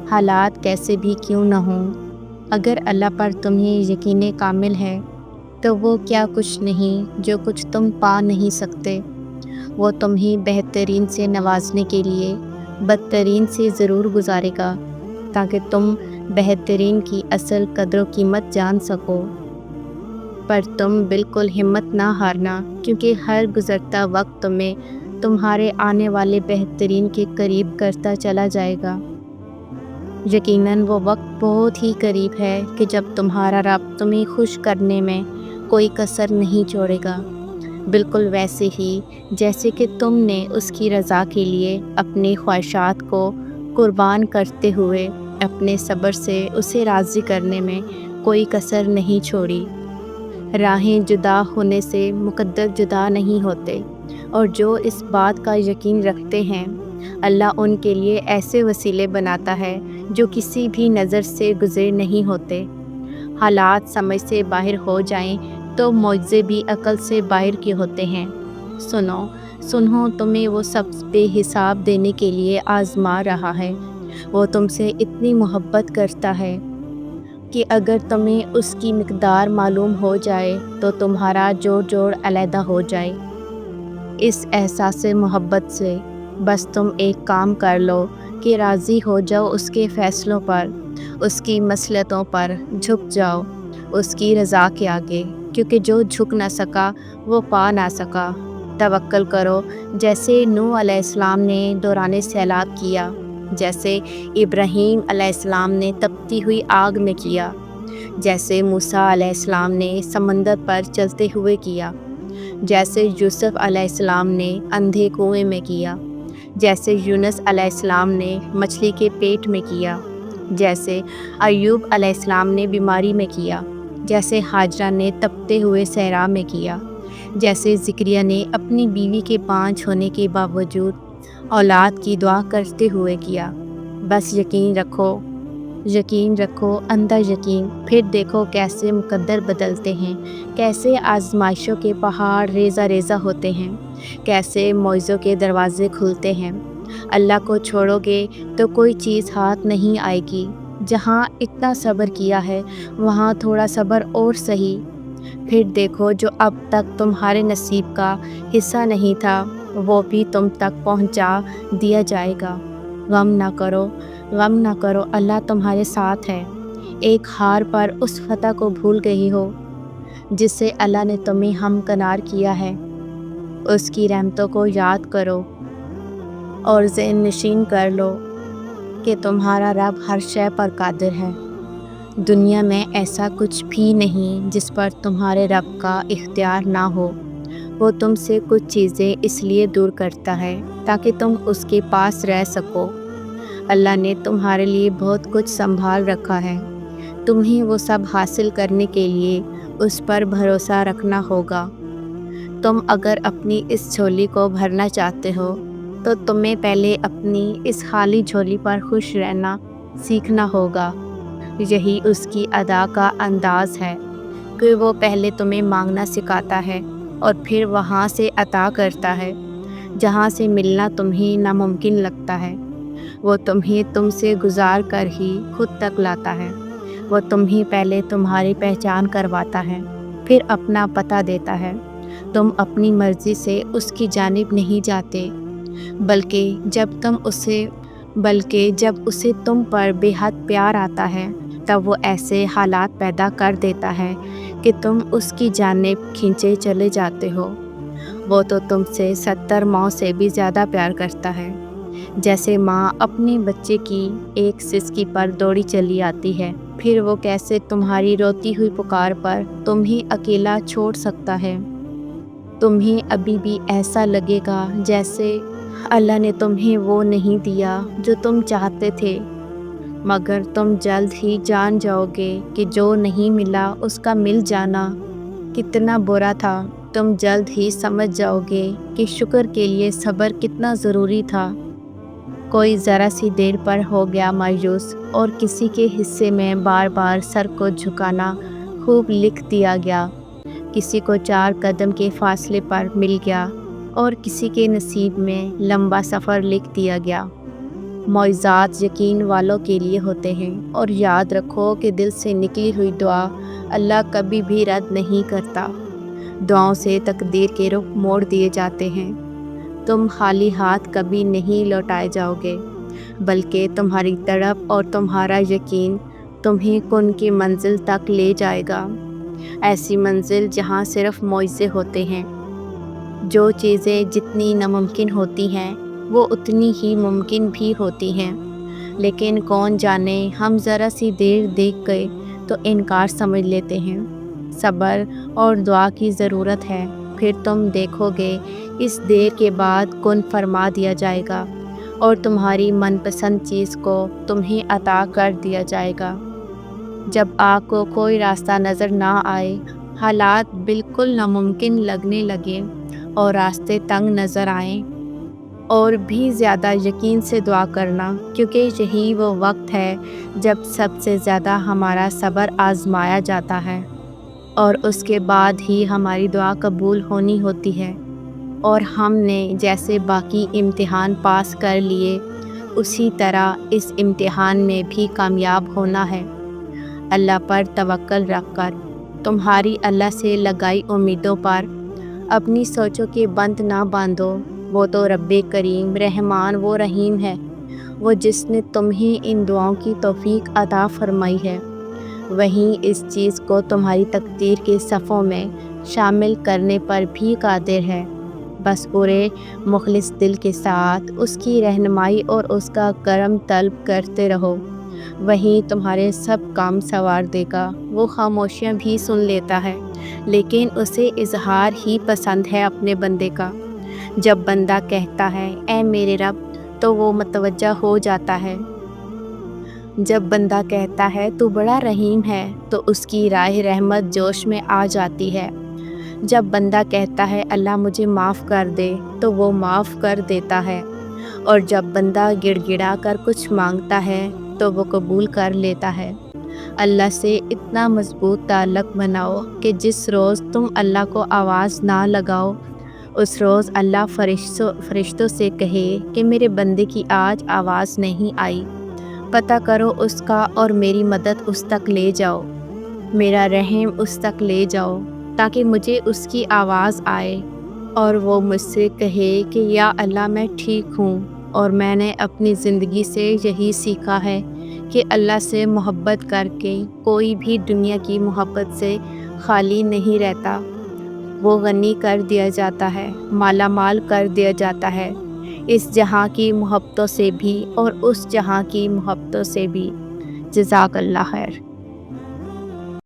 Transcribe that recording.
حالات کیسے بھی کیوں نہ ہوں، اگر اللہ پر تمہیں یقین کامل ہے تو وہ کیا کچھ نہیں جو کچھ تم پا نہیں سکتے، وہ تمہیں بہترین سے نوازنے کے لیے بدترین سے ضرور گزارے گا تاکہ تم بہترین کی اصل قدر و قیمت جان سکو۔ پر تم بالکل ہمت نہ ہارنا، کیونکہ ہر گزرتا وقت تمہیں تمہارے آنے والے بہترین کے قریب کرتا چلا جائے گا۔ یقیناً وہ وقت بہت ہی قریب ہے کہ جب تمہارا رب تمہیں خوش کرنے میں کوئی کسر نہیں چھوڑے گا، بالکل ویسے ہی جیسے کہ تم نے اس کی رضا کے لیے اپنی خواہشات کو قربان کرتے ہوئے اپنے صبر سے اسے راضی کرنے میں کوئی کسر نہیں چھوڑی۔ راہیں جدا ہونے سے مقدر جدا نہیں ہوتے، اور جو اس بات کا یقین رکھتے ہیں اللہ ان کے لیے ایسے وسیلے بناتا ہے جو کسی بھی نظر سے گزر نہیں ہوتے۔ حالات سمجھ سے باہر ہو جائیں تو معجزے بھی عقل سے باہر کے ہوتے ہیں۔ سنو تمہیں وہ سب بے حساب دینے کے لیے آزما رہا ہے۔ وہ تم سے اتنی محبت کرتا ہے کہ اگر تمہیں اس کی مقدار معلوم ہو جائے تو تمہارا جوڑ علیحدہ ہو جائے۔ اس احساس محبت سے بس تم ایک کام کر لو کہ راضی ہو جاؤ اس کے فیصلوں پر، اس کی مصلحتوں پر جھک جاؤ اس کی رضا کے آگے، کیونکہ جو جھک نہ سکا وہ پا نہ سکا۔ توکل کرو جیسے نوح علیہ السلام نے دوران سیلاب کیا، جیسے ابراہیم علیہ السلام نے تپتی ہوئی آگ میں کیا، جیسے موسیٰ علیہ السلام نے سمندر پر چلتے ہوئے کیا، جیسے یوسف علیہ السلام نے اندھے کنویں میں کیا، جیسے یونس علیہ السلام نے مچھلی کے پیٹ میں کیا، جیسے ایوب علیہ السلام نے بیماری میں کیا، جیسے ہاجرہ نے تپتے ہوئے صحرا میں کیا، جیسے زکریا نے اپنی بیوی کے پانچ ہونے کے باوجود اولاد کی دعا کرتے ہوئے کیا۔ بس یقین رکھو اندھا یقین، پھر دیکھو کیسے مقدر بدلتے ہیں، کیسے آزمائشوں کے پہاڑ ریزہ ریزہ ہوتے ہیں، کیسے معجزوں کے دروازے کھلتے ہیں۔ اللہ کو چھوڑو گے تو کوئی چیز ہاتھ نہیں آئے گی۔ جہاں اتنا صبر کیا ہے وہاں تھوڑا صبر اور سہی، پھر دیکھو جو اب تک تمہارے نصیب کا حصہ نہیں تھا وہ بھی تم تک پہنچا دیا جائے گا۔ غم نہ کرو اللہ تمہارے ساتھ ہے۔ ایک ہار پر اس فتح کو بھول گئی ہو جس سے اللہ نے تمہیں ہمکنار کیا ہے، اس کی رحمتوں کو یاد کرو اور ذہن نشین کر لو کہ تمہارا رب ہر شے پر قادر ہے۔ دنیا میں ایسا کچھ بھی نہیں جس پر تمہارے رب کا اختیار نہ ہو۔ وہ تم سے کچھ چیزیں اس لیے دور کرتا ہے تاکہ تم اس کے پاس رہ سکو۔ اللہ نے تمہارے لیے بہت کچھ سنبھال رکھا ہے، تمہیں وہ سب حاصل کرنے کے لیے اس پر بھروسہ رکھنا ہوگا۔ تم اگر اپنی اس جھولی کو بھرنا چاہتے ہو تو تمہیں پہلے اپنی اس خالی جھولی پر خوش رہنا سیکھنا ہوگا۔ یہی اس کی ادا کا انداز ہے کہ وہ پہلے تمہیں مانگنا سکھاتا ہے اور پھر وہاں سے عطا کرتا ہے جہاں سے ملنا تمہیں ناممکن لگتا ہے۔ وہ تمہیں تم سے گزار کر ہی خود تک لاتا ہے۔ وہ تمہیں پہلے تمہاری پہچان کرواتا ہے، پھر اپنا پتہ دیتا ہے۔ تم اپنی مرضی سے اس کی جانب نہیں جاتے، بلکہ جب اسے تم پر بے حد پیار آتا ہے تب وہ ایسے حالات پیدا کر دیتا ہے کہ تم اس کی جانب کھینچے چلے جاتے ہو۔ وہ تو تم سے 70 ماؤں سے بھی زیادہ پیار کرتا ہے، جیسے ماں اپنے بچے کی ایک سسکی پر دوڑی چلی آتی ہے۔ پھر وہ کیسے تمہاری روتی ہوئی پکار پر تمہیں اکیلا چھوڑ سکتا ہے؟ تمہیں ابھی بھی ایسا لگے گا جیسے اللہ نے تمہیں وہ نہیں دیا جو تم چاہتے تھے، مگر تم جلد ہی جان جاؤ گے کہ جو نہیں ملا اس کا مل جانا کتنا برا تھا۔ تم جلد ہی سمجھ جاؤ گے کہ شکر کے لیے صبر کتنا ضروری تھا۔ کوئی ذرا سی دیر پر ہو گیا مایوس اور کسی کے حصے میں بار بار سر کو جھکانا خوب لکھ دیا گیا، کسی کو 4 قدم کے فاصلے پر مل گیا اور کسی کے نصیب میں لمبا سفر لکھ دیا گیا۔ معجزات یقین والوں کے لیے ہوتے ہیں، اور یاد رکھو کہ دل سے نکلی ہوئی دعا اللہ کبھی بھی رد نہیں کرتا۔ دعاؤں سے تقدیر کے رخ موڑ دیے جاتے ہیں۔ تم خالی ہاتھ کبھی نہیں لوٹائے جاؤ گے، بلکہ تمہاری تڑپ اور تمہارا یقین تمہیں کن کی منزل تک لے جائے گا، ایسی منزل جہاں صرف معجزے ہوتے ہیں۔ جو چیزیں جتنی ناممکن ہوتی ہیں وہ اتنی ہی ممکن بھی ہوتی ہیں، لیکن کون جانے ہم ذرا سی دیر دیکھ گئے تو انکار سمجھ لیتے ہیں۔ صبر اور دعا کی ضرورت ہے، پھر تم دیکھو گے اس دیر کے بعد کن فرما دیا جائے گا اور تمہاری من پسند چیز کو تمہیں عطا کر دیا جائے گا۔ جب آپ کو کوئی راستہ نظر نہ آئے، حالات بالکل ناممکن لگنے لگے اور راستے تنگ نظر آئیں، اور بھی زیادہ یقین سے دعا کرنا، کیونکہ یہی وہ وقت ہے جب سب سے زیادہ ہمارا صبر آزمایا جاتا ہے، اور اس کے بعد ہی ہماری دعا قبول ہونی ہوتی ہے۔ اور ہم نے جیسے باقی امتحان پاس کر لیے، اسی طرح اس امتحان میں بھی کامیاب ہونا ہے۔ اللہ پر توکل رکھ کر، تمہاری اللہ سے لگائی امیدوں پر اپنی سوچوں کے بند نہ باندھو۔ وہ تو رب کریم، رحمان و رحیم ہے، وہ جس نے تمہیں ان دعاؤں کی توفیق عطا فرمائی ہے، وہیں اس چیز کو تمہاری تقدیر کے صفوں میں شامل کرنے پر بھی قادر ہے۔ بس پورے مخلص دل کے ساتھ اس کی رہنمائی اور اس کا کرم طلب کرتے رہو، وہیں تمہارے سب کام سنوار دے گا۔ وہ خاموشیاں بھی سن لیتا ہے، لیکن اسے اظہار ہی پسند ہے اپنے بندے کا۔ جب بندہ کہتا ہے اے میرے رب، تو وہ متوجہ ہو جاتا ہے۔ جب بندہ کہتا ہے تو بڑا رحیم ہے، تو اس کی راہ رحمت جوش میں آ جاتی ہے۔ جب بندہ کہتا ہے اللہ مجھے معاف کر دے، تو وہ معاف کر دیتا ہے، اور جب بندہ گڑ گڑا کر کچھ مانگتا ہے تو وہ قبول کر لیتا ہے۔ اللہ سے اتنا مضبوط تعلق بناؤ کہ جس روز تم اللہ کو آواز نہ لگاؤ، اس روز اللہ فرشتوں سے کہے کہ میرے بندے کی آج آواز نہیں آئی، پتہ کرو اس کا اور میری مدد اس تک لے جاؤ، میرا رحم اس تک لے جاؤ، تاکہ مجھے اس کی آواز آئے اور وہ مجھ سے کہے کہ یا اللہ میں ٹھیک ہوں۔ اور میں نے اپنی زندگی سے یہی سیکھا ہے کہ اللہ سے محبت کر کے کوئی بھی دنیا کی محبت سے خالی نہیں رہتا۔ وہ غنی کر دیا جاتا ہے، مالا مال کر دیا جاتا ہے، اس جہاں کی محبتوں سے بھی اور اس جہاں کی محبتوں سے بھی۔ جزاک اللہ خیر۔